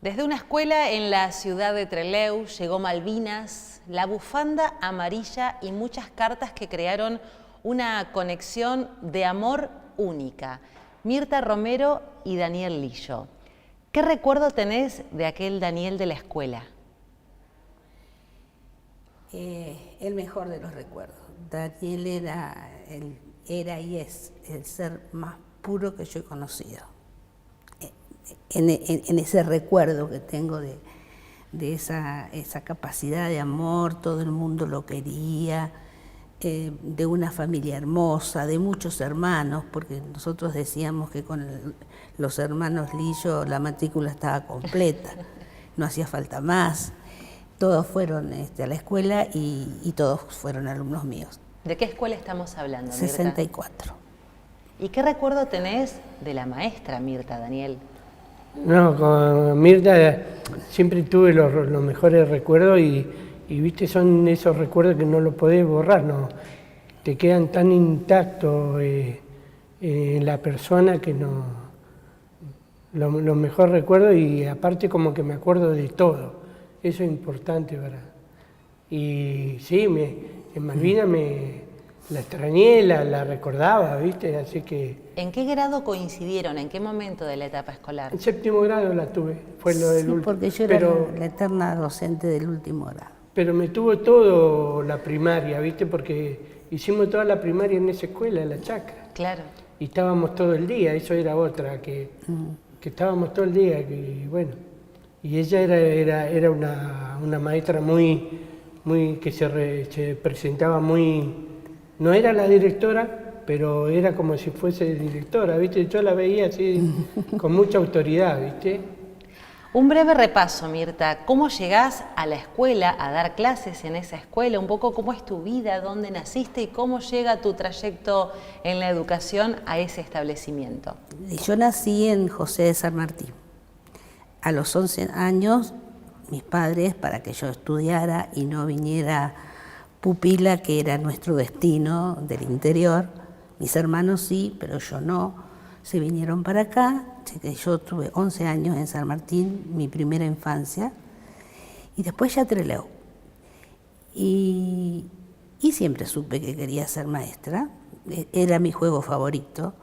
Desde una escuela en la ciudad de Trelew llegó Malvinas, la bufanda amarilla y muchas cartas que crearon una conexión de amor única. Mirta Romero y Daniel Lillo. ¿Qué recuerdo tenés de aquel Daniel de la escuela? El mejor de los recuerdos. Daniel era y es el ser más puro que yo he conocido. En ese recuerdo que tengo de esa capacidad de amor, todo el mundo lo quería, de una familia hermosa, de muchos hermanos, porque nosotros decíamos que con los hermanos Lillo la matrícula estaba completa, no hacía falta más. Todos fueron a la escuela y todos fueron alumnos míos. ¿De qué escuela estamos hablando, Mirta? 64. ¿Y qué recuerdo tenés de la maestra Mirta, Daniel? No, con Mirta siempre tuve los mejores recuerdos y viste, son esos recuerdos que no los podés borrar, no, te quedan tan intactos en la persona que no, los mejores recuerdos, y aparte como que me acuerdo de todo, eso es importante, ¿verdad? Y sí, en Malvinas la extrañé, la recordaba, ¿viste? Así que... ¿En qué grado coincidieron? ¿En qué momento de la etapa escolar? En séptimo grado la tuve, fue lo del último. Porque yo era la eterna docente del último grado. Pero me tuvo todo la primaria, ¿viste? Porque hicimos toda la primaria en esa escuela, en la Chacra. Claro. Y estábamos todo el día, eso era otra, que estábamos todo el día, y bueno. Y ella era una maestra muy que se presentaba muy... No era la directora, pero era como si fuese directora, ¿viste? Yo la veía así, con mucha autoridad, ¿viste? Un breve repaso, Mirta. ¿Cómo llegás a la escuela, a dar clases en esa escuela? Un poco cómo es tu vida, dónde naciste y cómo llega tu trayecto en la educación a ese establecimiento. Yo nací en José de San Martín. A los 11 años, mis padres, para que yo estudiara y no viniera pupila, que era nuestro destino del interior, mis hermanos sí, pero yo no, se vinieron para acá. Yo tuve 11 años en San Martín, mi primera infancia, y después ya Trelew. Y siempre supe que quería ser maestra, era mi juego favorito.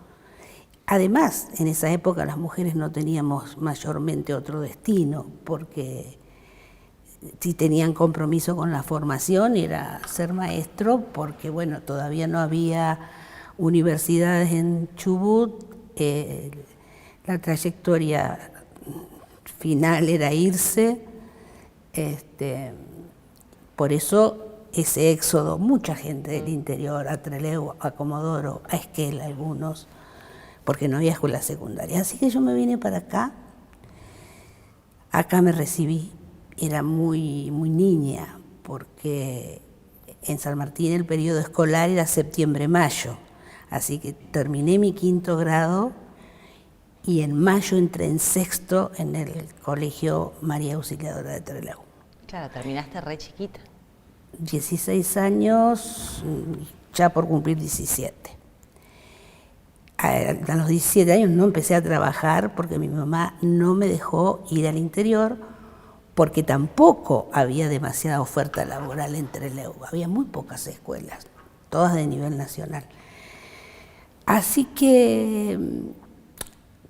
Además, en esa época las mujeres no teníamos mayormente otro destino, porque si tenían compromiso con la formación era ser maestro, porque bueno, todavía no había universidades en Chubut, la trayectoria final era irse, por eso ese éxodo, mucha gente del interior, a Trelew, a Comodoro, a Esquel algunos, porque no había escuela secundaria. Así que yo me vine para acá, acá me recibí, era muy niña, porque en San Martín el periodo escolar era septiembre-mayo, así que terminé mi quinto grado y en mayo entré en sexto en el colegio María Auxiliadora de Trelew. Claro, terminaste re chiquita. 16 años, ya por cumplir 17. A los 17 años no empecé a trabajar porque mi mamá no me dejó ir al interior, porque tampoco había demasiada oferta laboral en Trelew. Había muy pocas escuelas, todas de nivel nacional. Así que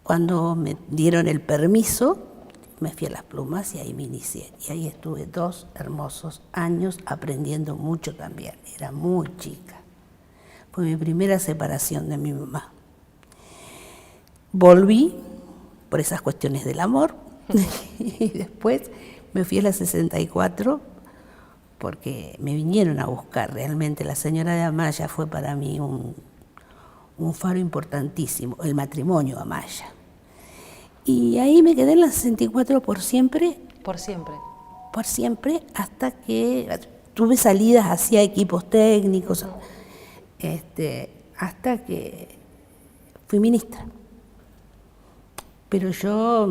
cuando me dieron el permiso, me fui a Las Plumas y ahí me inicié. Y ahí estuve 2 hermosos años aprendiendo mucho también. Era muy chica. Fue mi primera separación de mi mamá. Volví por esas cuestiones del amor y después me fui a la 64 porque me vinieron a buscar. Realmente la señora de Amaya fue para mí un faro importantísimo, el matrimonio Amaya. Y ahí me quedé en la 64 por siempre. Por siempre. Por siempre, hasta que tuve salidas hacia equipos técnicos, hasta que fui ministra. Pero yo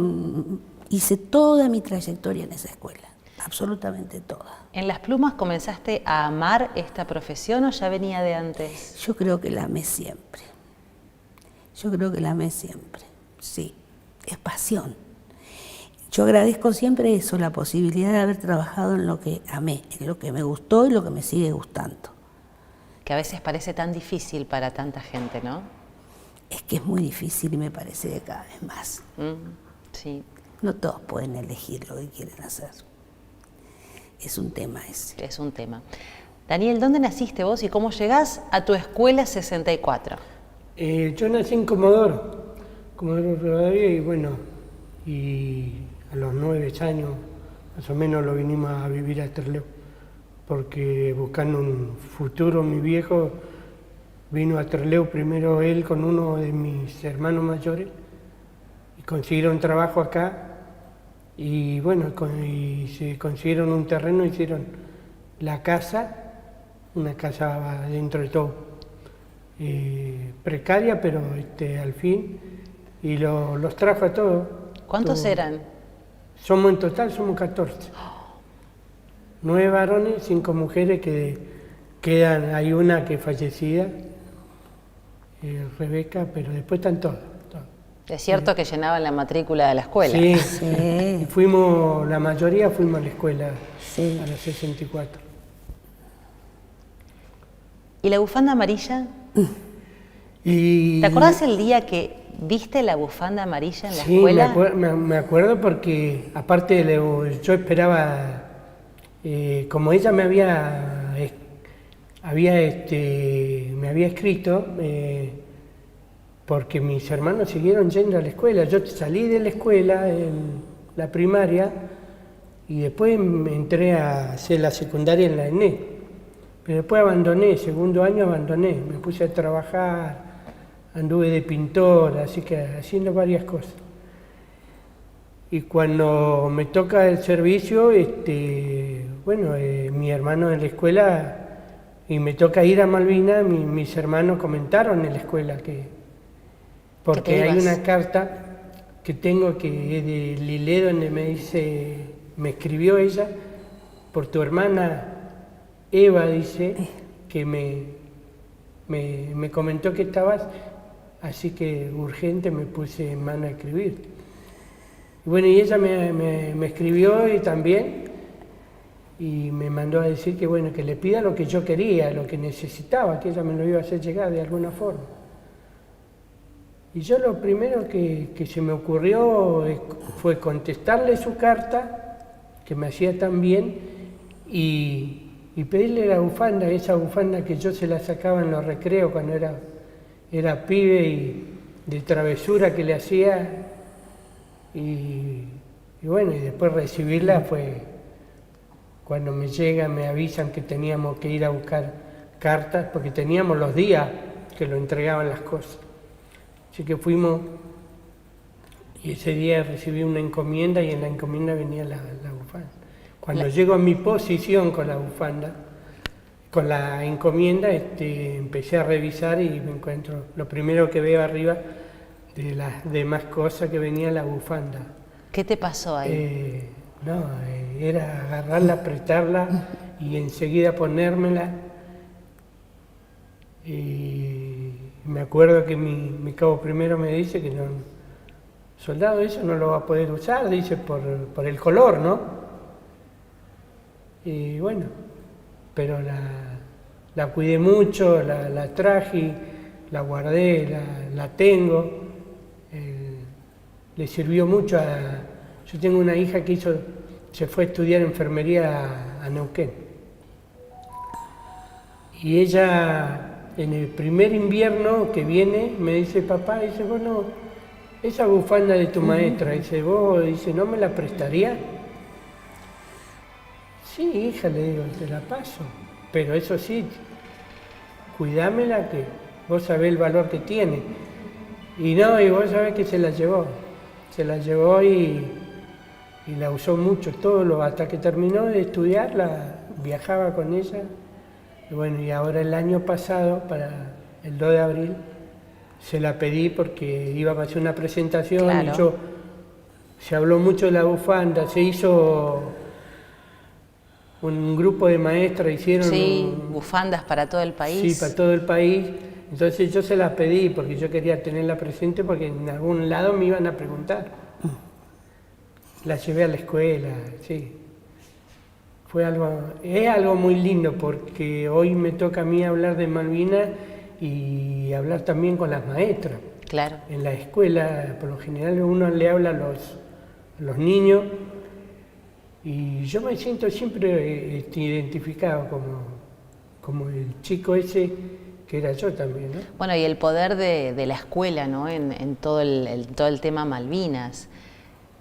hice toda mi trayectoria en esa escuela, absolutamente toda. ¿En Las Plumas comenzaste a amar esta profesión o ya venía de antes? Yo creo que la amé siempre. Sí, es pasión. yo agradezco siempre eso, la posibilidad de haber trabajado en lo que amé, en lo que me gustó y lo que me sigue gustando. Que a veces parece tan difícil para tanta gente, ¿no? Es que es muy difícil y me parece que cada vez más. Sí. No todos pueden elegir lo que quieren hacer. Es un tema ese. Es un tema. Daniel, ¿dónde naciste vos y cómo llegás a tu escuela 64? Yo nací en Comodoro Rivadavia, y bueno, y a los 9 años más o menos lo vinimos a vivir a Trelew, porque buscando un futuro mi viejo vino a Trelew primero él con uno de mis hermanos mayores y consiguieron trabajo acá y bueno, y se consiguieron un terreno, hicieron la casa, una casa dentro de todo precaria, pero al fin, y los trajo a todos. ¿Cuántos eran? En total somos 14. 9 varones, 5 mujeres, que quedan, hay una que es fallecida, Rebeca, pero después están todos. Es cierto que llenaban la matrícula de la escuela. Sí, Sí. la mayoría fuimos a la escuela, Sí. a la 64. ¿Y la bufanda amarilla? Y ¿Te acordás el día que viste la bufanda amarilla en la sí, escuela? me acuerdo porque aparte yo esperaba, como ella me había escrito, porque mis hermanos siguieron yendo a la escuela. Yo salí de la escuela, en la primaria, y después me entré a hacer la secundaria en la ENE. Pero después abandoné, segundo año abandoné, me puse a trabajar, anduve de pintor, así que haciendo varias cosas. Y cuando me toca el servicio, mi hermano en la escuela, y me toca ir a Malvinas, mis hermanos comentaron en la escuela porque hay una carta que tengo que es de Lilé, donde me escribió ella, por tu hermana Eva, dice, que me comentó que estabas, así que urgente me puse en mano a escribir. Y bueno, y ella me escribió y también, y me mandó a decir que bueno, que le pida lo que yo quería, lo que necesitaba, que ella me lo iba a hacer llegar de alguna forma. Y yo lo primero que se me ocurrió fue contestarle su carta, que me hacía tan bien, y pedirle la bufanda, esa bufanda que yo se la sacaba en los recreos cuando era pibe, y de travesura que le hacía, y bueno, y después recibirla fue cuando me avisan que teníamos que ir a buscar cartas, porque teníamos los días que lo entregaban las cosas. Así que fuimos, y ese día recibí una encomienda, y en la encomienda venía la bufanda. Cuando llego a mi posición con la bufanda, con la encomienda, empecé a revisar y me encuentro, lo primero que veo arriba de las demás cosas que venía la bufanda. ¿Qué te pasó ahí? Era agarrarla, apretarla y enseguida ponérmela. Y me acuerdo que mi cabo primero me dice que no, soldado, eso no lo va a poder usar, dice, por el color, ¿no? Y bueno, pero la cuidé mucho, la traje, la guardé, la tengo, le sirvió mucho yo tengo una hija que se fue a estudiar enfermería a Neuquén. Y ella, en el primer invierno que viene, me dice, papá, dice, bueno, esa bufanda de tu maestra, dice, vos, dice, ¿no me la prestaría? Sí, hija, le digo, te la paso, pero eso sí, cuidámela, que vos sabés el valor que tiene. Y vos sabés que se la llevó y la usó mucho, hasta que terminó de estudiar, viajaba con ella. Y bueno, y ahora el año pasado, para el 2 de abril, se la pedí porque iba a hacer una presentación. Claro. Y se habló mucho de la bufanda, se hizo un grupo de maestras, hicieron bufandas para todo el país. Sí, para todo el país. Entonces yo se la pedí porque yo quería tenerla presente, porque en algún lado me iban a preguntar. La llevé a la escuela, sí. Es algo muy lindo porque hoy me toca a mí hablar de Malvinas y hablar también con las maestras. Claro. En la escuela, por lo general, uno le habla a los niños y yo me siento siempre identificado como el chico ese que era yo también, ¿no? Bueno, y el poder de la escuela, ¿no? En todo el tema Malvinas.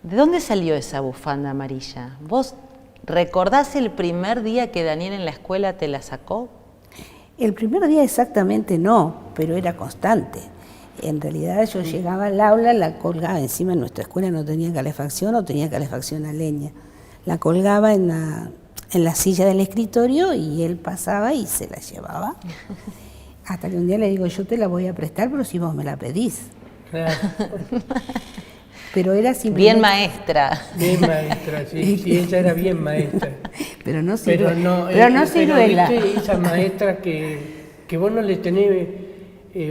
¿De dónde salió esa bufanda amarilla? ¿Vos recordás el primer día que Daniel en la escuela te la sacó? El primer día exactamente no, pero era constante. En realidad yo llegaba al aula, la colgaba, encima en nuestra escuela no tenía calefacción o tenía calefacción a leña. La colgaba en la silla del escritorio y él pasaba y se la llevaba. Hasta que un día le digo, yo te la voy a prestar, pero si vos me la pedís. Claro. Pero era simplemente... Bien maestra. Bien maestra, sí, ella era bien maestra. Pero no Pero ciruela. ¿viste esa maestra que vos no le tenés,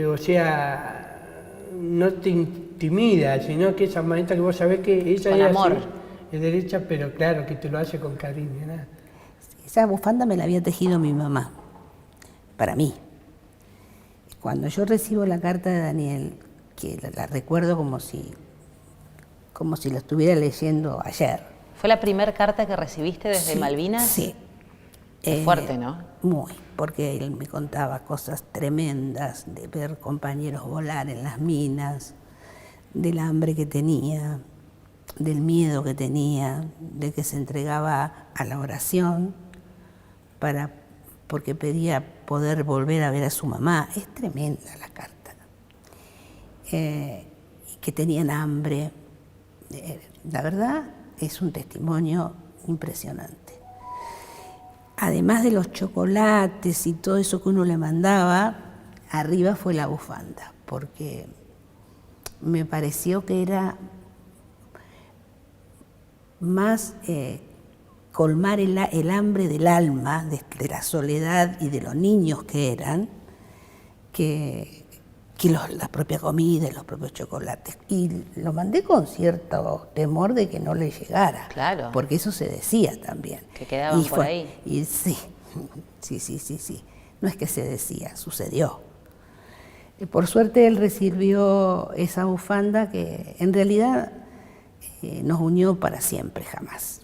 o sea, no te intimida, sino que esa maestra que vos sabés que ella con es amor. así, es derecha, pero claro, que te lo hace con cariño, ¿no? Esa bufanda me la había tejido mi mamá, para mí. Cuando yo recibo la carta de Daniel, que la recuerdo como si lo estuviera leyendo ayer. ¿Fue la primera carta que recibiste desde Malvinas? Sí. Qué fuerte, ¿no? Muy, porque él me contaba cosas tremendas de ver compañeros volar en las minas, del hambre que tenía, del miedo que tenía, de que se entregaba a la oración porque pedía poder volver a ver a su mamá. Es tremenda la carta. Y que tenían hambre. La verdad es un testimonio impresionante. Además de los chocolates y todo eso que uno le mandaba, arriba fue la bufanda, porque me pareció que era más colmar el hambre del alma, de la soledad y de los niños que eran, que la propia comida y los propios chocolates. Y lo mandé con cierto temor de que no le llegara. Claro. Porque eso se decía también. Que quedaban por ahí. Y sí. No es que se decía, sucedió. Por suerte él recibió esa bufanda que en realidad nos unió para siempre, jamás.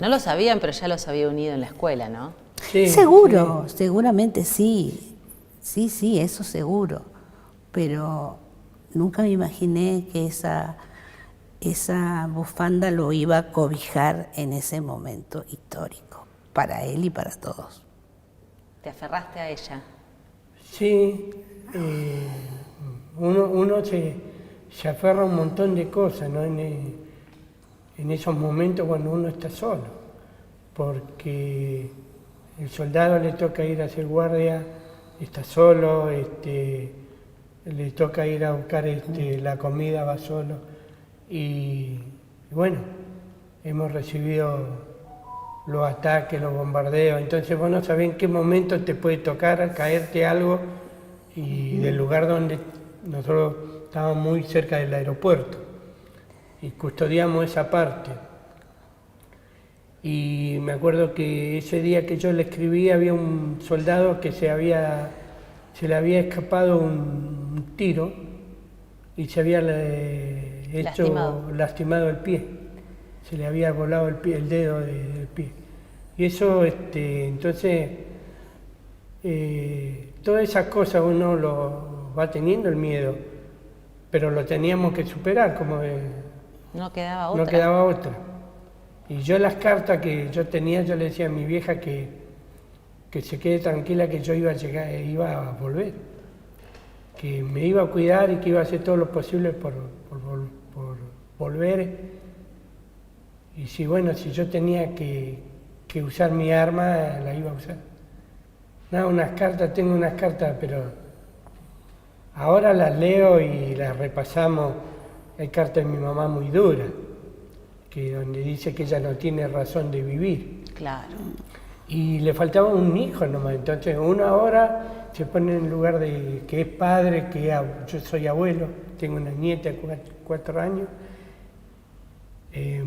No lo sabían, pero ya los había unido en la escuela, ¿no? Sí, Seguro, sí. seguramente sí. Sí, eso seguro. Pero nunca me imaginé que esa bufanda lo iba a cobijar en ese momento histórico, para él y para todos. ¿Te aferraste a ella? Sí, uno se aferra a un montón de cosas, ¿no? En esos momentos cuando uno está solo, porque el soldado le toca ir a hacer guardia, está solo, le toca ir a buscar la comida, va solo, y bueno, hemos recibido los ataques, los bombardeos, entonces vos no sabés en qué momento te puede tocar caerte algo, y del lugar donde nosotros estábamos muy cerca del aeropuerto y custodiamos esa parte. Y me acuerdo que ese día que yo le escribí había un soldado que se le había escapado un tiro y se había lastimado el pie, se le había volado el dedo del pie. Y eso, entonces, todas esas cosas uno lo va teniendo el miedo, pero lo teníamos que superar, como no quedaba otra. No quedaba otra. Y yo las cartas que yo tenía, yo le decía a mi vieja que se quede tranquila, que yo iba a volver, que me iba a cuidar y que iba a hacer todo lo posible por volver. Y si yo tenía que usar mi arma, la iba a usar. Tengo unas cartas, pero ahora las leo y las repasamos. Hay cartas de mi mamá muy duras, donde dice que ella no tiene razón de vivir. Claro. Y le faltaba un hijo nomás, entonces uno ahora se pone en lugar de que es padre, yo soy abuelo, tengo una nieta de 4 años,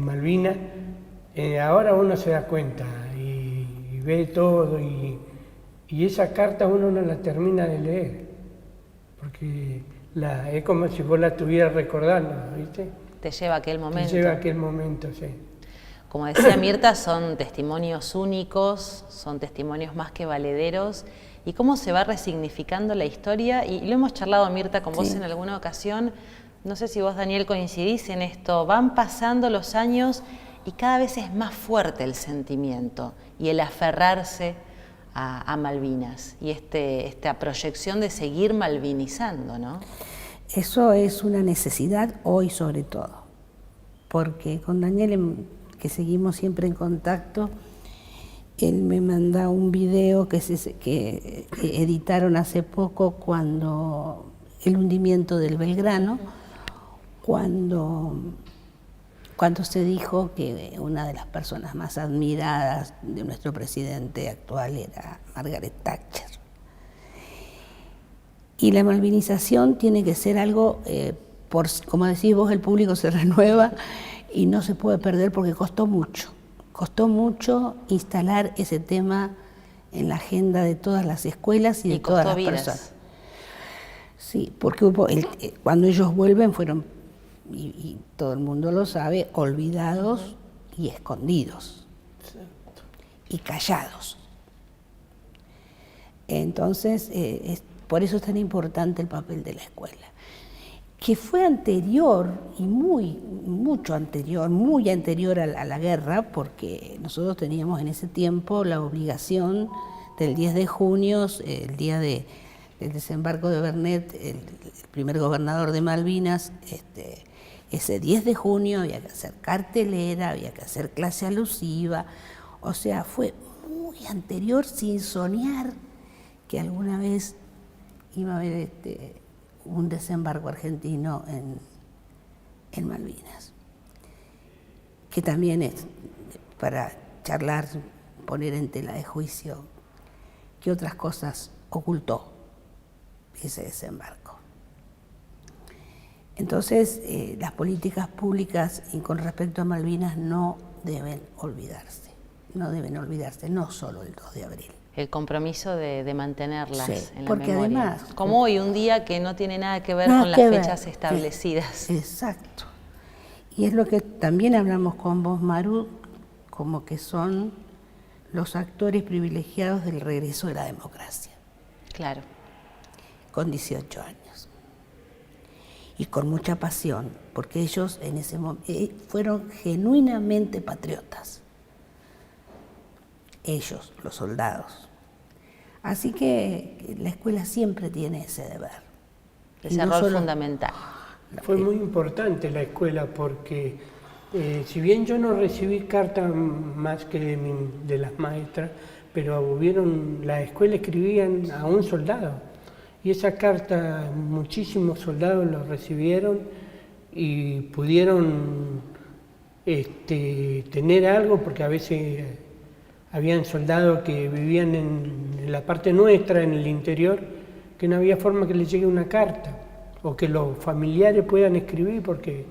Malvinas, ahora uno se da cuenta y ve todo y esa carta uno no la termina de leer, porque es como si vos la estuvieras recordando, ¿viste? Te lleva a aquel momento. Te lleva a aquel momento, sí. Como decía Mirta, son testimonios únicos, son testimonios más que valederos. ¿Y cómo se va resignificando la historia? Y lo hemos charlado, Mirta, con vos en alguna ocasión. No sé si vos, Daniel, coincidís en esto. Van pasando los años y cada vez es más fuerte el sentimiento y el aferrarse a Malvinas y esta proyección de seguir malvinizando, ¿no? Eso es una necesidad hoy sobre todo, porque con Daniel, que seguimos siempre en contacto, él me manda un video que editaron hace poco cuando el hundimiento del Belgrano, cuando se dijo que una de las personas más admiradas de nuestro presidente actual era Margaret Thatcher. Y la malvinización tiene que ser algo, como decís vos, el público se renueva y no se puede perder porque costó mucho instalar ese tema en la agenda de todas las escuelas y de todas las personas. Sí, porque cuando ellos vuelven fueron, y todo el mundo lo sabe, olvidados y escondidos y callados. Entonces, por eso es tan importante el papel de la escuela, que fue anterior y muy anterior a la guerra, porque nosotros teníamos en ese tiempo la obligación del 10 de junio, el día del desembarco de Bernet, el primer gobernador de Malvinas. Ese 10 de junio había que hacer cartelera, había que hacer clase alusiva, o sea, fue muy anterior, sin soñar que alguna vez iba a haber un desembarco argentino en Malvinas, que también es para charlar, poner en tela de juicio qué otras cosas ocultó ese desembarco. Entonces, las políticas públicas y con respecto a Malvinas no deben olvidarse, no solo el 2 de abril. El compromiso de mantenerlas en la porque memoria. Además, como hoy, un día que no tiene nada que ver con las fechas establecidas. Exacto. Y es lo que también hablamos con vos, Maru, como que son los actores privilegiados del regreso de la democracia. Claro. Con 18 años. Y con mucha pasión, porque ellos en ese momento fueron genuinamente patriotas. Ellos, los soldados. Así que la escuela siempre tiene ese deber. Ese rol fundamental. Fue muy importante la escuela porque si bien yo no recibí cartas más que de las maestras, pero la escuela escribían a un soldado. Y esa carta muchísimos soldados lo recibieron y pudieron tener algo, porque a veces habían soldados que vivían en la parte nuestra, en el interior, que no había forma que les llegue una carta, o que los familiares puedan escribir, porque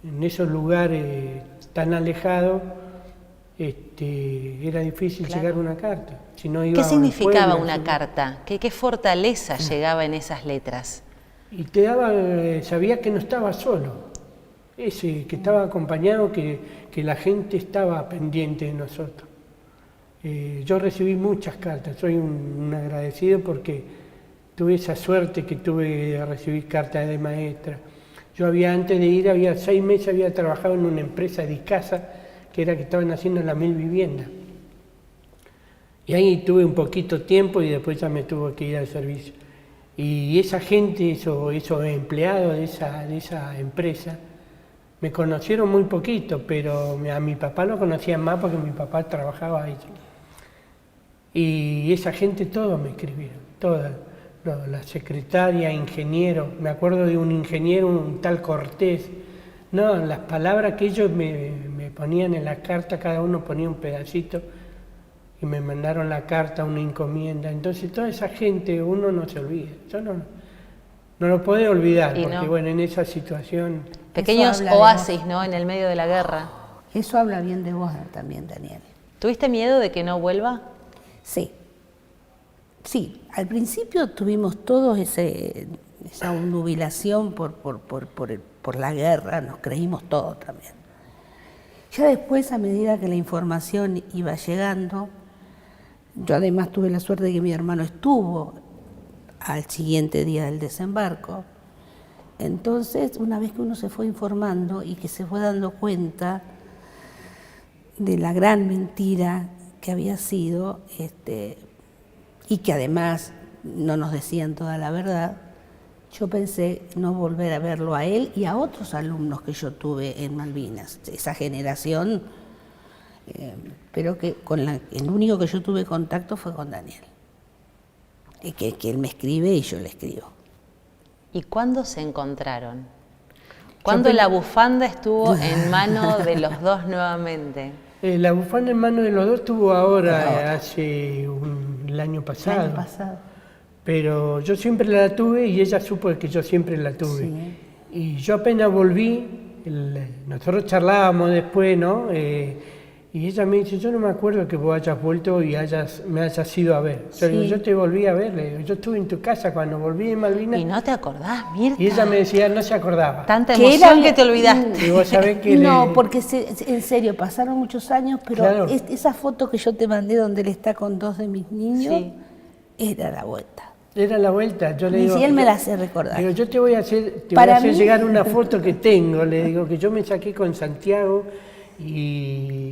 en esos lugares tan alejados era difícil llegar una carta. Si no iba ¿Qué significaba pueblo, una carta? ¿Qué fortaleza llegaba en esas letras? Y te daba, sabía que no estaba solo, que estaba acompañado, que la gente estaba pendiente de nosotros. Yo recibí muchas cartas, soy un agradecido porque tuve esa suerte que tuve de recibir cartas de maestra. Yo antes de ir, 6 meses había trabajado en una empresa de casa, que estaban haciendo las 1000 viviendas. Y ahí tuve un poquito tiempo y después ya me tuve que ir al servicio. Y esa gente, esos empleados de esa empresa, me conocieron muy poquito, pero a mi papá lo conocían más porque mi papá trabajaba ahí. Y esa gente todos me escribieron, todas, la secretaria, ingeniero, me acuerdo de un ingeniero, un tal Cortés. No, las palabras que ellos me ponían en la carta, cada uno ponía un pedacito y me mandaron la carta, una encomienda. Entonces toda esa gente uno no se olvida. Yo no lo puedo olvidar, porque bueno, en esa situación... Pequeños oasis, ¿no?, en el medio de la guerra. Eso habla bien de vos también, Daniel. ¿Tuviste miedo de que no vuelva? Sí. Sí, al principio tuvimos todos esa nubilación por la guerra, nos creímos todo también. Ya después, a medida que la información iba llegando, yo además tuve la suerte de que mi hermano estuvo al siguiente día del desembarco. Entonces, una vez que uno se fue informando y que se fue dando cuenta de la gran mentira que había sido, y que además no nos decían toda la verdad, yo pensé no volver a verlo a él y a otros alumnos que yo tuve en Malvinas, esa generación, pero que el único que yo tuve contacto fue con Daniel, y que él me escribe y yo le escribo. ¿Y cuándo se encontraron? ¿Cuándo la bufanda estuvo en manos de los dos nuevamente? La bufanda en manos de los dos estuvo ahora, hace el año pasado. El año pasado. Pero yo siempre la tuve y ella supo que yo siempre la tuve. Sí. Y yo apenas volví, nosotros charlábamos después, ¿no? Y ella me dice, yo no me acuerdo que vos hayas vuelto y me hayas ido a ver. Yo le digo, yo te volví a ver, le digo, yo estuve en tu casa cuando volví de Malvinas. ¿Y no te acordás, Mirta? Y ella me decía, no se acordaba. Tanta emoción que te olvidaste. Y vos sabés que no, porque en serio, pasaron muchos años, pero claro, esa foto que yo te mandé donde él está con dos de mis niños, sí, era la vuelta. Era la vuelta, yo le digo. Y él me la hace recordar. Digo, yo te voy a hacer llegar una foto que tengo, le digo, que yo me saqué con Santiago y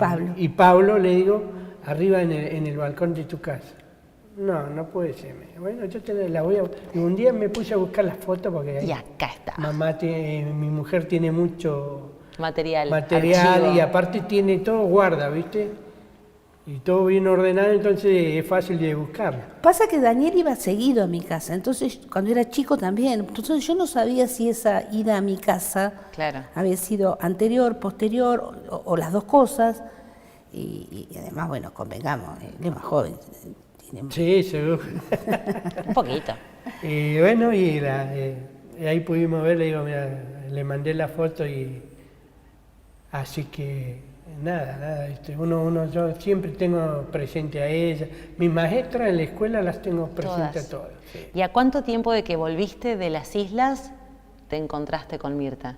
Pablo, le digo, arriba en el balcón de tu casa. No puede ser. Bueno, yo la voy a... Y un día me puse a buscar las fotos porque... Y acá está. Mi mujer tiene mucho material y aparte tiene todo guarda, ¿viste? Y todo bien ordenado, entonces es fácil de buscarlo. Pasa que Daniel iba seguido a mi casa, entonces cuando era chico también. Entonces yo no sabía si esa ida a mi casa había sido anterior, posterior o las dos cosas. Y además, bueno, convengamos, él es más joven. Sí, seguro. Un poquito. Y bueno, y ahí pudimos ver, le digo, mira, le mandé la foto y así que... Nada, yo siempre tengo presente a ella. Mis maestras en la escuela las tengo presentes a todas. Sí. ¿Y a cuánto tiempo de que volviste de las islas te encontraste con Mirta?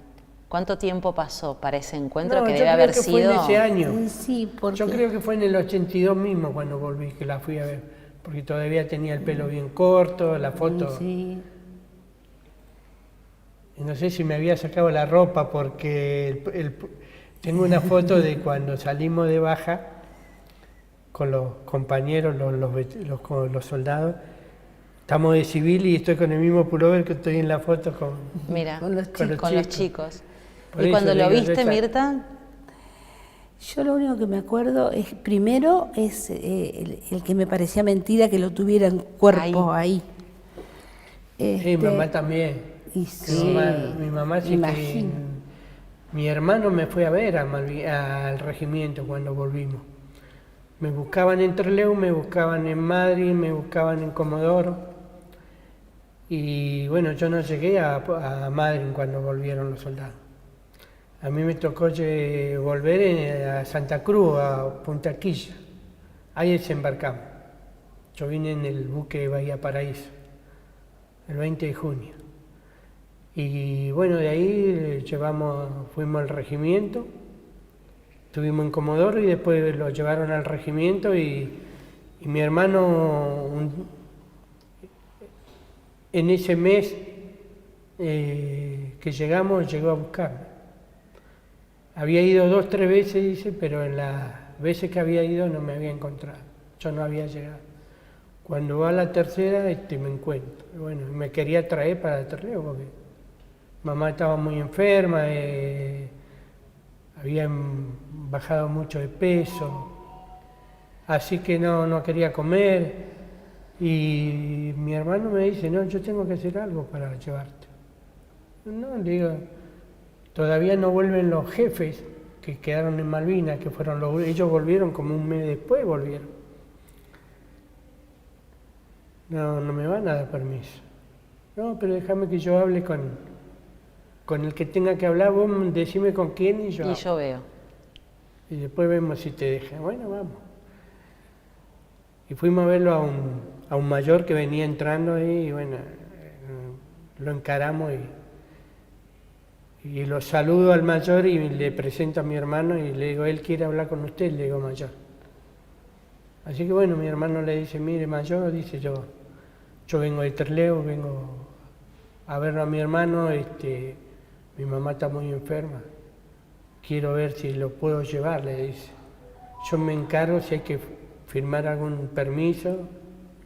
¿Cuánto tiempo pasó para ese encuentro que debe haber sido? Fue en ese año. Sí, yo creo que fue en el 82 mismo cuando volví, que la fui a ver, porque todavía tenía el pelo bien corto, la foto. Sí. No sé si me había sacado la ropa porque tengo una foto de cuando salimos de baja con los compañeros, los soldados. Estamos de civil y estoy con el mismo pullover que estoy en la foto con los chicos. ¿Y cuando lo viste, Mirta? Yo lo único que me acuerdo es, primero, es el que me parecía mentira que lo tuviera en cuerpo ahí. Mi mamá también. Y sí, mi mamá sí que... Mi hermano me fue a ver al regimiento cuando volvimos. Me buscaban en Trelew, me buscaban en Madrid, me buscaban en Comodoro. Y bueno, yo no llegué a Madrid cuando volvieron los soldados. A mí me tocó volver a Santa Cruz, a Punta Quilla. Ahí desembarcamos. Yo vine en el buque Bahía Paraíso, el 20 de junio. Y bueno, de ahí fuimos al regimiento, estuvimos en Comodoro y después lo llevaron al regimiento y mi hermano en ese mes que llegó a buscarme. Había ido 2 o 3 veces, dice, pero en las veces que había ido no me había encontrado, yo no había llegado. Cuando va a la tercera me encuentro. Bueno, me quería traer para Trelew porque mamá estaba muy enferma, habían bajado mucho de peso, así que no quería comer. Y mi hermano me dice, no, yo tengo que hacer algo para llevarte. No, le digo, todavía no vuelven los jefes que quedaron en Malvinas, que fueron ellos volvieron como un mes después, volvieron. No me van a dar permiso. No, pero déjame que yo hable con el que tenga que hablar, vos decime con quién y yo veo. y después vemos si te dejan. Bueno, vamos. Y fuimos a verlo a un mayor que venía entrando ahí, y bueno, lo encaramos y lo saludo al mayor y le presento a mi hermano y le digo, él quiere hablar con usted, le digo, mayor. Así que bueno, mi hermano le dice, mire, mayor, dice, yo vengo de Trelew, vengo a verlo a mi hermano, mi mamá está muy enferma, quiero ver si lo puedo llevar, le dice. Yo me encargo si hay que firmar algún permiso,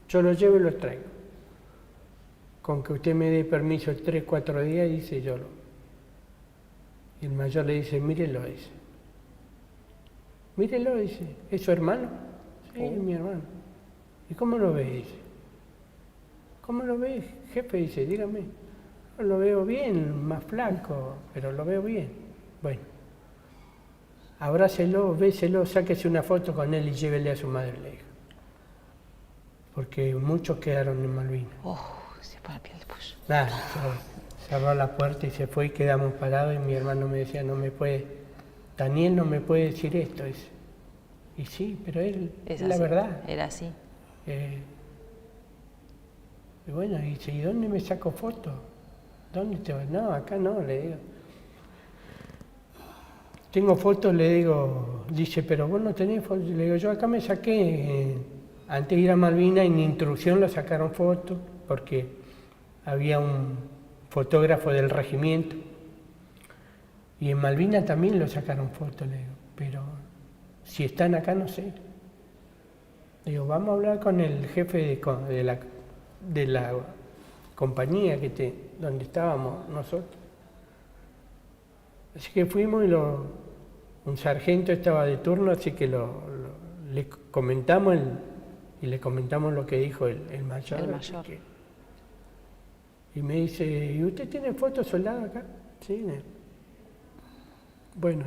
yo lo llevo y lo traigo. Con que usted me dé permiso 3, 4 días, dice, yo lo... Y el mayor le dice, mírelo, dice. Mírelo, dice, ¿es su hermano? Sí, es mi hermano. ¿Y cómo lo ve? Dice. ¿Cómo lo ve, jefe? Dice, dígame. Lo veo bien, más flaco, pero lo veo bien. Bueno, abrácelo, béselo, sáquese una foto con él y llévele a su madre, le dijo. Porque muchos quedaron en Malvinas. Se pone piel de pollo. Nada, cerró la puerta y se fue y quedamos parados y mi hermano me decía, Daniel no me puede decir esto. Dice. Y sí, pero él, es la verdad. Era así. Y bueno, dice, ¿y dónde me saco fotos? ¿Dónde te vas? No, acá no, le digo. Tengo fotos, le digo, dice, pero vos no tenés fotos. Le digo, yo acá me saqué, antes de ir a Malvinas, en instrucción lo sacaron fotos, porque había un fotógrafo del regimiento. Y en Malvinas también lo sacaron fotos, le digo, pero si están acá no sé. Le digo, vamos a hablar con el jefe de la compañía donde estábamos nosotros. Así que fuimos y un sargento estaba de turno, así que le comentamos y le comentamos lo que dijo el mayor. El mayor. Y me dice, ¿y usted tiene fotos soldado acá? Sí. Bueno,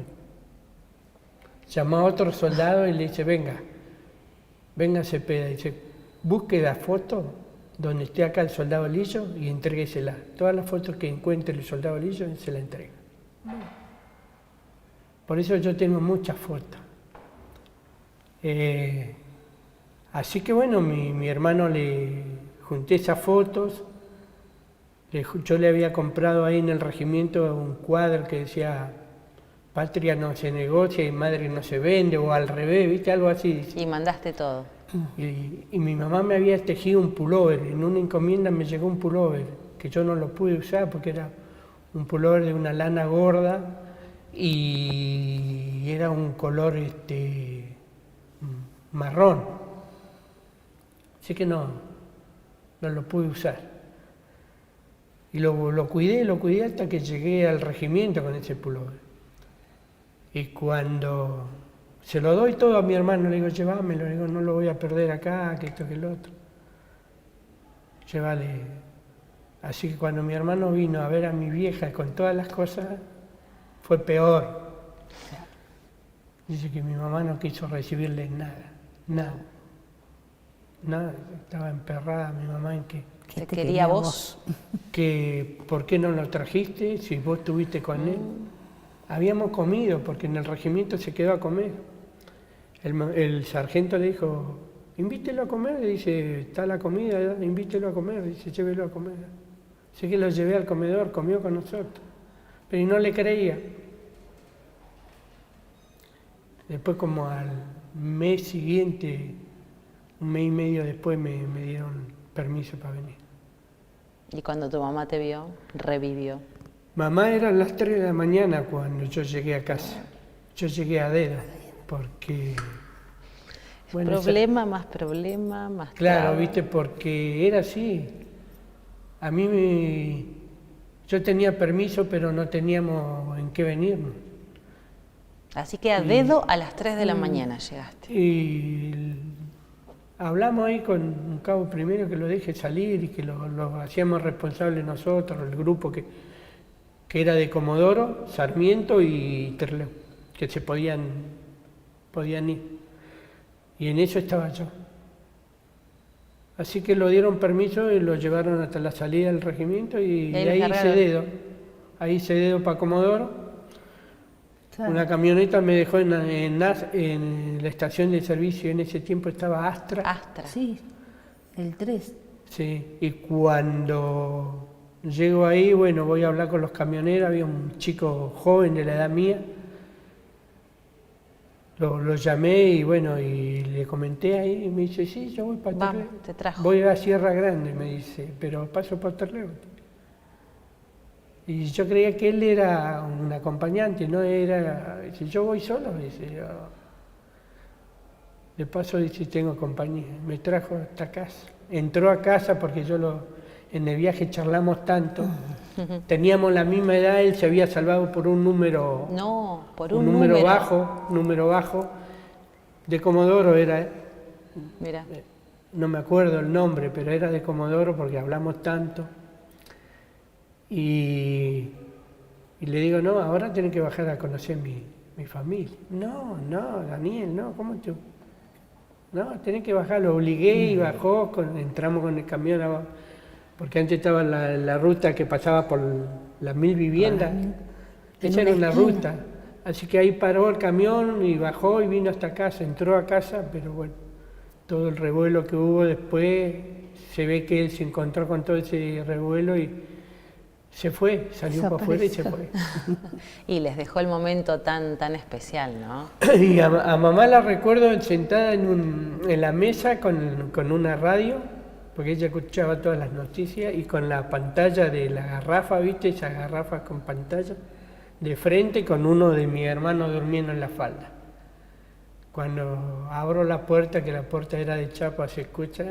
llamó a otro soldado y le dice, venga Cepeda, dice, busque la foto donde esté acá el soldado Lillo y entréguesela. Todas las fotos que encuentre el soldado Lillo se la entrega. Por eso yo tengo muchas fotos. Así que bueno, mi hermano le junté esas fotos. Yo le había comprado ahí en el regimiento un cuadro que decía patria no se negocia y madre no se vende, o al revés, ¿viste? Algo así. Y mandaste todo. Y mi mamá me había tejido un pullover, en una encomienda me llegó un pullover, que yo no lo pude usar porque era un pullover de una lana gorda y era un color marrón. Así que no lo pude usar. Y lo cuidé hasta que llegué al regimiento con ese pullover. Y cuando se lo doy todo a mi hermano, le digo, llévamelo, le digo, no lo voy a perder acá, que esto, que el otro. Llévale. Así que cuando mi hermano vino a ver a mi vieja con todas las cosas, fue peor. Dice que mi mamá no quiso recibirle nada. Estaba emperrada mi mamá en que... ¿Te quería vos? Que ¿por qué no lo trajiste si vos estuviste con él? Habíamos comido, porque en el regimiento se quedó a comer. El sargento le dijo, invítelo a comer, le dice, está la comida, invítelo a comer, dice, llévelo a comer. Así que lo llevé al comedor, comió con nosotros, pero no le creía. Después como al mes siguiente, un mes y medio después me dieron permiso para venir. Y cuando tu mamá te vio, revivió. Mamá eran las 3 de la mañana cuando yo llegué a casa. Yo llegué a dedo, porque... Bueno, problema, más problema, más... Claro, viste, porque era así. A mí yo tenía permiso, pero no teníamos en qué venirnos. Así que a dedo a las 3 de la mañana llegaste. Y hablamos ahí con un cabo primero que lo deje salir y que lo hacíamos responsable nosotros, el grupo que era de Comodoro, Sarmiento y Trelew, que se podían ir. Y en eso estaba yo. Así que lo dieron permiso y lo llevaron hasta la salida del regimiento y ahí hice dedo. Ahí hice dedo para Comodoro. Claro. Una camioneta me dejó en la estación de servicio, en ese tiempo estaba Astra. Astra. Sí, el 3. Sí, y cuando llego ahí, bueno, voy a hablar con los camioneros, había un chico joven de la edad mía, lo llamé y bueno, y le comenté ahí, y me dice, sí, yo voy para Vamos, Terleu. te trajo. Voy a Sierra Grande, me dice, pero paso por Terleu. Y yo creía que él era un acompañante, no era, dice, yo voy solo, dice, yo. De paso, dice, tengo compañía, me trajo hasta casa. Entró a casa porque en el viaje charlamos tanto, teníamos la misma edad, él se había salvado por un número, No, por un número bajo, de Comodoro era, Mira, no me acuerdo el nombre, pero era de Comodoro porque hablamos tanto. Y le digo, no, ahora tenés que bajar a conocer mi familia. No, Daniel, no, ¿cómo tú? No, tenés que bajar, lo obligué y bajó, entramos con el camión abajo, porque antes estaba la ruta que pasaba por las 1000 viviendas, esa era una ruta, así que ahí paró el camión y bajó y vino hasta casa, entró a casa, pero bueno, todo el revuelo que hubo después, se ve que él se encontró con todo ese revuelo y se fue, salió para afuera y se fue. y les dejó el momento tan especial, ¿no? Y a mamá la recuerdo sentada en la mesa con una radio, porque ella escuchaba todas las noticias, y con la pantalla de la garrafa, ¿viste? Esas garrafas con pantalla, de frente, con uno de mis hermanos durmiendo en la falda. Cuando abro la puerta, que la puerta era de chapa, se escucha,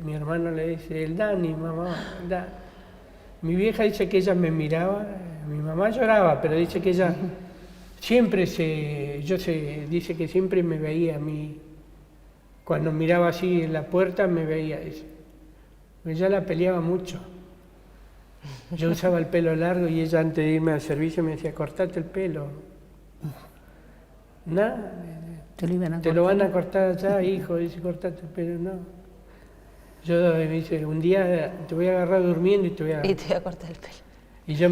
mi hermano le dice, el Dani, mamá, el Dani. Mi vieja dice que ella me miraba, mi mamá lloraba, pero dice que ella siempre dice que siempre me veía a mí, cuando miraba así en la puerta me veía, dice. Ella la peleaba mucho. Yo usaba el pelo largo y ella antes de irme al servicio me decía, cortate el pelo. Nada, te lo van a cortar allá, hijo, dice, cortate el pelo, no. Yo me dice, un día te voy a agarrar durmiendo y te voy a cortar el pelo. Y yo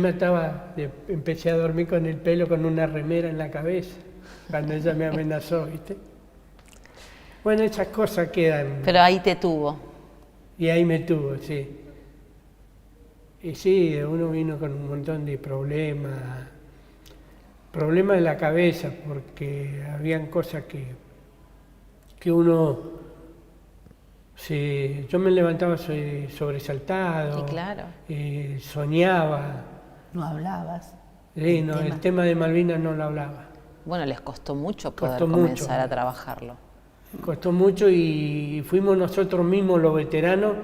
empecé a dormir con el pelo con una remera en la cabeza, cuando ella me amenazó, ¿viste? Bueno, esas cosas quedan. Pero ahí te tuvo. Y ahí me tuvo, sí. Y sí, uno vino con un montón de problemas de la cabeza, porque habían cosas que uno... Sí, yo me levantaba sobresaltado, Y claro. Soñaba. No hablabas. Sí, no, el tema de Malvinas no lo hablaba. Bueno, les costó mucho poder Costó comenzar mucho. a trabajarlo. Costó mucho y fuimos nosotros mismos los veteranos,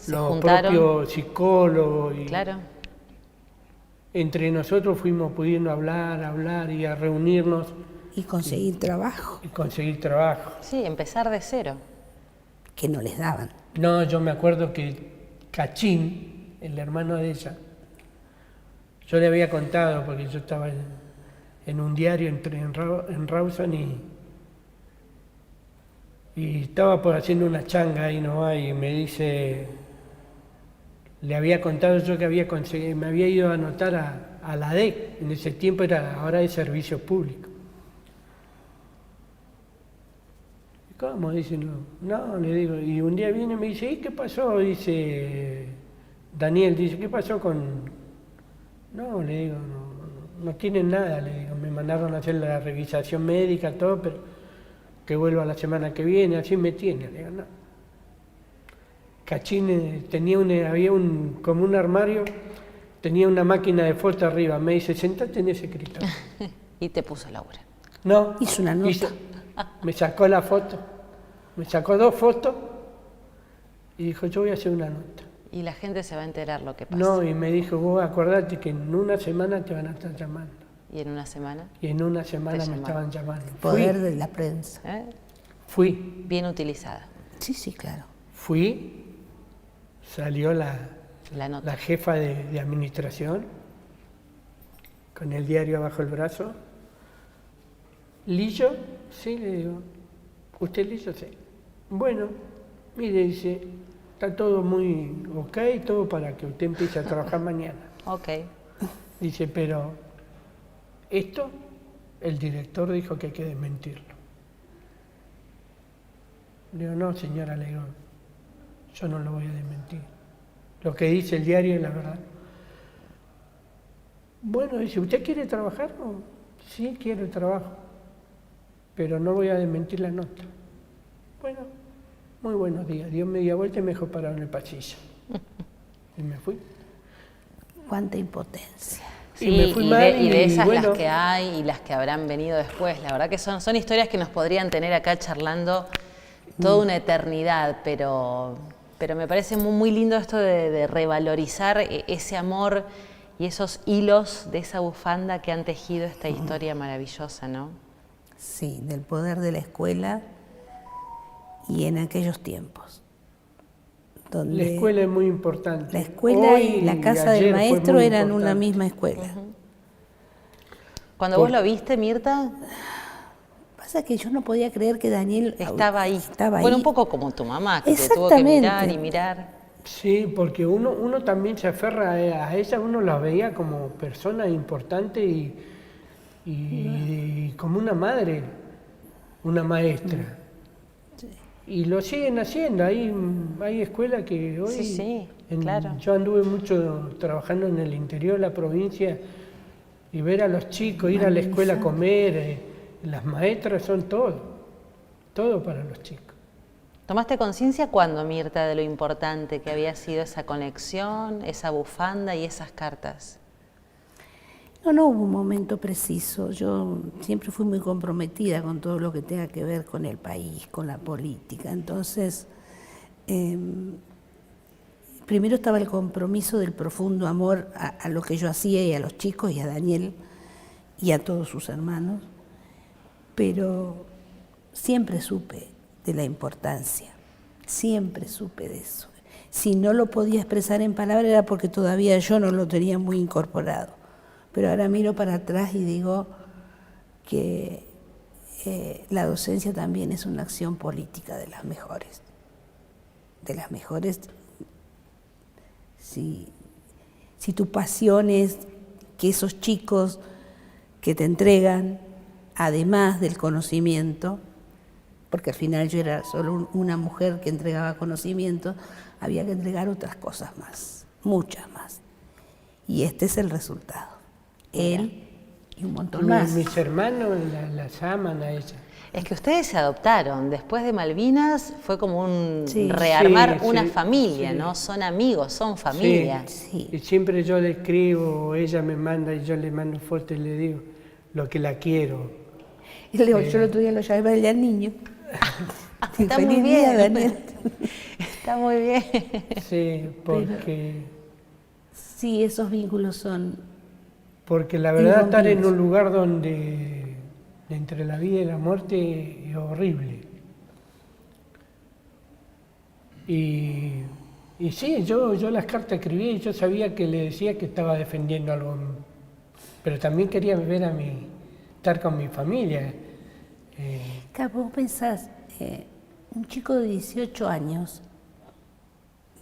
Se los juntaron. propios psicólogos. Y Claro. entre nosotros fuimos pudiendo hablar y a reunirnos Y conseguir trabajo, y conseguir trabajo. Sí, empezar de cero. que no les daban. No, yo me acuerdo que Cachín, el hermano de ella, yo le había contado, porque yo estaba en un diario en Rawson y estaba por haciendo una changa ahí nomás y me dice, le había contado yo que había conseguido, me había ido a anotar a la DEC, en ese tiempo ahora de servicio público. ¿Cómo? Dice, no, le digo, y un día viene y me dice, ¿y qué pasó? Dice, Daniel, dice, ¿qué pasó con...? No, le digo, no tienen nada, le digo, me mandaron a hacer la revisación médica, todo, pero que vuelva la semana que viene, así me tiene, le digo, no. Cachín había como un armario, tenía una máquina de foto arriba, me dice, sentate en ese escritorio. Y te puso a laburar. No. Hizo una nota. Me sacó la foto, me sacó 2 fotos y dijo, yo voy a hacer una nota. Y la gente se va a enterar lo que pasa. No, y me dijo, vos acordate que en una semana te van a estar llamando. ¿Y en una semana? Y en una semana me llamaron. estaban llamando. Poder de la prensa. ¿Eh? Fui, Bien utilizada Sí, claro. salió la nota. la jefa de administración con el diario abajo el brazo. ¿Lillo? Sí, le digo. ¿Usted Lillo? Sí. Bueno, mire, dice, está todo muy ok, todo para que usted empiece a trabajar mañana. Ok. Dice, pero esto el director dijo que hay que desmentirlo. Le digo, no señora, le digo, yo no lo voy a desmentir. Lo que dice el diario es la verdad. Bueno, dice, ¿usted quiere trabajar? No, sí, quiero trabajo, pero no voy a desmentir la nota. Bueno, muy buenos días. Dio media vuelta y me dejó parado en el pasillo. Y me fui. Cuánta impotencia. Sí, y me fui y mal de esas bueno, las que hay y las que habrán venido después. La verdad que son historias que nos podrían tener acá charlando toda una eternidad, pero me parece muy, muy lindo esto de revalorizar ese amor y esos hilos de esa bufanda que han tejido esta historia maravillosa, ¿no? Sí, del poder de la escuela y en aquellos tiempos. Donde la escuela es muy importante. la escuela Hoy y la casa del maestro eran una misma escuela. Cuando vos lo viste, Mirta, Pasa que yo no podía creer que Daniel estaba ahí. Estaba ahí. Bueno, un poco como tu mamá, que te tuvo que mirar y mirar. Sí, porque uno también se aferra a ella, uno la veía como persona importante y como una madre, una maestra. Y lo siguen haciendo, hay escuelas que hoy... Sí, claro. Yo anduve mucho trabajando en el interior de la provincia y ver a los chicos, ir a la escuela a comer, las maestras son todo para los chicos. ¿Tomaste conciencia cuándo, Mirta, de lo importante que había sido esa conexión, esa bufanda y esas cartas? No hubo un momento preciso. Yo siempre fui muy comprometida con todo lo que tenga que ver con el país, con la política. Entonces, primero estaba el compromiso del profundo amor a lo que yo hacía y a los chicos y a Daniel y a todos sus hermanos, pero siempre supe de la importancia, siempre supe de eso. Si no lo podía expresar en palabras era porque todavía yo no lo tenía muy incorporado. Pero ahora miro para atrás y digo que la docencia también es una acción política de las mejores. De las mejores, si tu pasión es que esos chicos que te entregan, además del conocimiento, porque al final yo era solo una mujer que entregaba conocimiento, había que entregar otras cosas más, muchas más. Y este es el resultado. Él y un montón más. Mis hermanos las aman a ella. Es que ustedes se adoptaron. Después de Malvinas fue como un rearmar una familia, ¿no? Son amigos, son familia. Sí. Y siempre yo le escribo, ella me manda y yo le mando fotos y le digo lo que la quiero. Y le digo, yo el otro día lo llevé a bailar al niño. Está Feliz muy día, bien, Daniel. Está muy bien. Sí, porque... Sí, esos vínculos son... Porque la verdad estar en un lugar donde entre la vida y la muerte es horrible. Y sí, yo las cartas escribí y yo sabía que le decía que estaba defendiendo algo, pero también quería estar con mi familia. Claro, vos pensás, un chico de 18 años,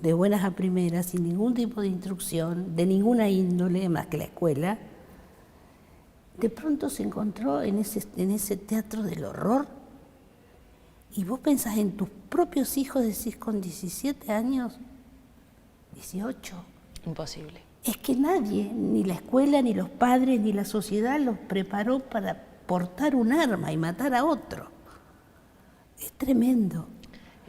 de buenas a primeras, sin ningún tipo de instrucción, de ninguna índole más que la escuela, de pronto se encontró en ese teatro del horror y vos pensás en tus propios hijos, decís con 17 años, 18. Imposible. Es que nadie, ni la escuela, ni los padres, ni la sociedad los preparó para portar un arma y matar a otro. Es tremendo.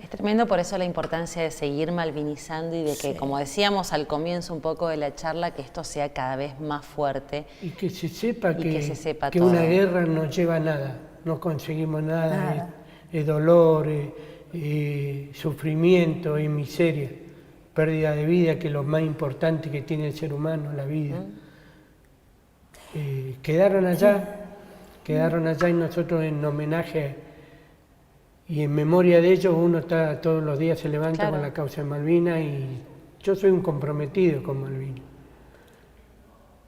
Es tremendo, por eso la importancia de seguir malvinizando y de que, como decíamos al comienzo un poco de la charla, que esto sea cada vez más fuerte. Y que se sepa que todo. una guerra no lleva a nada, no conseguimos nada, es dolor, sufrimiento, es miseria, pérdida de vida, que es lo más importante que tiene el ser humano, la vida. Quedaron allá y nosotros en homenaje y en memoria de ellos uno está todos los días se levanta con la causa de Malvinas y yo soy un comprometido con Malvinas.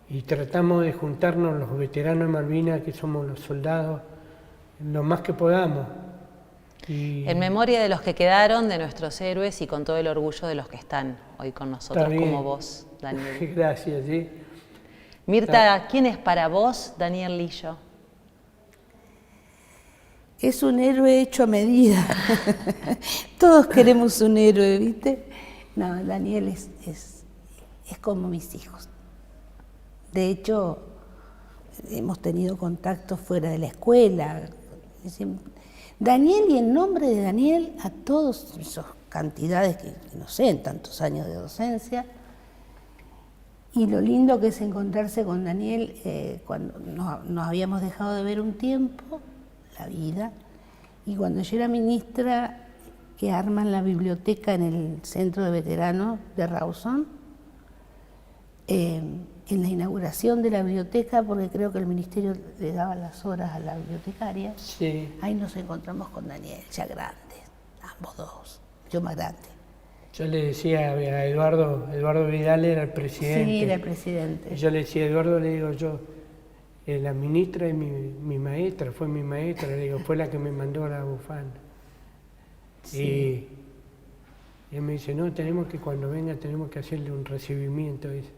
Y tratamos de juntarnos los veteranos de Malvinas, que somos los soldados, lo más que podamos. En memoria de los que quedaron, de nuestros héroes y con todo el orgullo de los que están hoy con nosotros, como vos, Daniel. Gracias, sí. Mirta, ¿quién es para vos Daniel Lillo? Es un héroe hecho a medida. Todos queremos un héroe, ¿viste? No, Daniel es como mis hijos. De hecho, hemos tenido contactos fuera de la escuela. Daniel, y en nombre de Daniel, a todos esas cantidades que no sé, en tantos años de docencia. Y lo lindo que es encontrarse con Daniel cuando nos habíamos dejado de ver un tiempo, la vida, y cuando yo era ministra, que arman la biblioteca en el centro de veteranos de Rawson, en la inauguración de la biblioteca, porque creo que el ministerio le daba las horas a la bibliotecaria, Sí. ahí nos encontramos con Daniel, ya grandes, ambos dos, yo más grande. Yo le decía a Eduardo Vidal era el presidente. Sí, era el presidente. Y yo le decía a Eduardo, le digo yo, la ministra es mi maestra, fue mi maestra, le digo, fue la que me mandó la bufanda. Sí. Y él me dice, no, cuando venga tenemos que hacerle un recibimiento. Dice.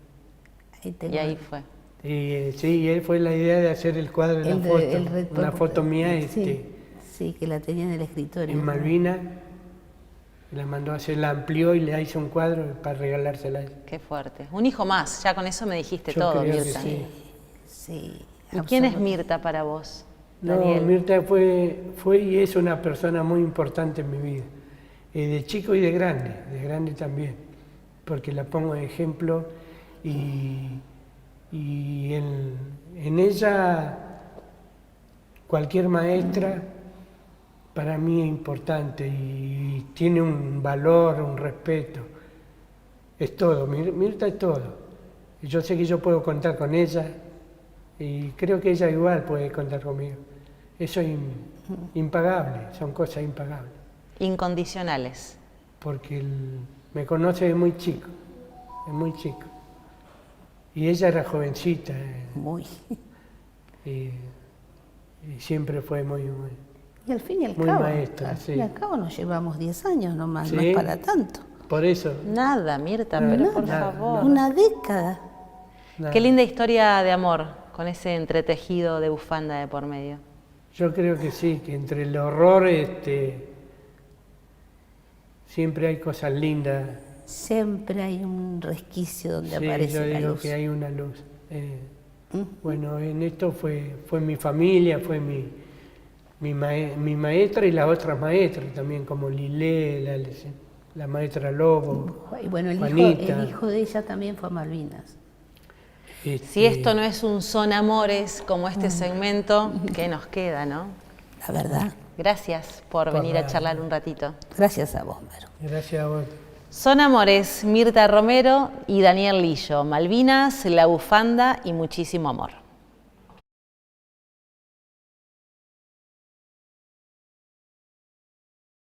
Y ahí fue. Y sí, él fue la idea de hacer el cuadro de la foto, una foto mía sí, que la tenía en el escritorio. en Malvinas, la mandó a hacer, la amplió y le hizo un cuadro para regalársela. Qué fuerte. Un hijo más, ya con eso me dijiste Yo todo, creo que Mirta. Sí. ¿Y quién es Mirta para vos, No, Daniel? Mirta fue y es una persona muy importante en mi vida, de chico y de grande también, porque la pongo de ejemplo y en ella cualquier maestra para mí es importante y tiene un valor, un respeto, es todo, Mirta es todo. Y yo sé que yo puedo contar con ella y creo que ella igual puede contar conmigo. Eso es impagable, son cosas impagables. Incondicionales. Porque me conoce de muy chico, Y ella era jovencita. Muy. Y siempre fue muy Y al fin y al muy cabo, maestra, al sí. fin y al cabo nos llevamos 10 años nomás, no Sí. es para tanto. Por eso. Nada, Mirta, pero por nada, favor. Una década. nada. Qué linda historia de amor, con ese entretejido de bufanda de por medio. Yo creo que sí, que entre el horror siempre hay cosas lindas. Siempre hay un resquicio donde Sí, aparece yo la digo luz. que hay una luz. Bueno, en esto fue mi familia, fue mi maestra y las otras maestras también, como Lilé, la maestra Lobo, Y bueno, el Juanita. hijo de ella también fue a Malvinas. Si esto no es un son amores como este segmento, ¿qué nos queda, no? La verdad. Gracias por venir a charlar un ratito. Gracias a vos, Mero. Gracias a vos. Son amores, Mirta Romero y Daniel Lillo, Malvinas, La Bufanda y muchísimo amor.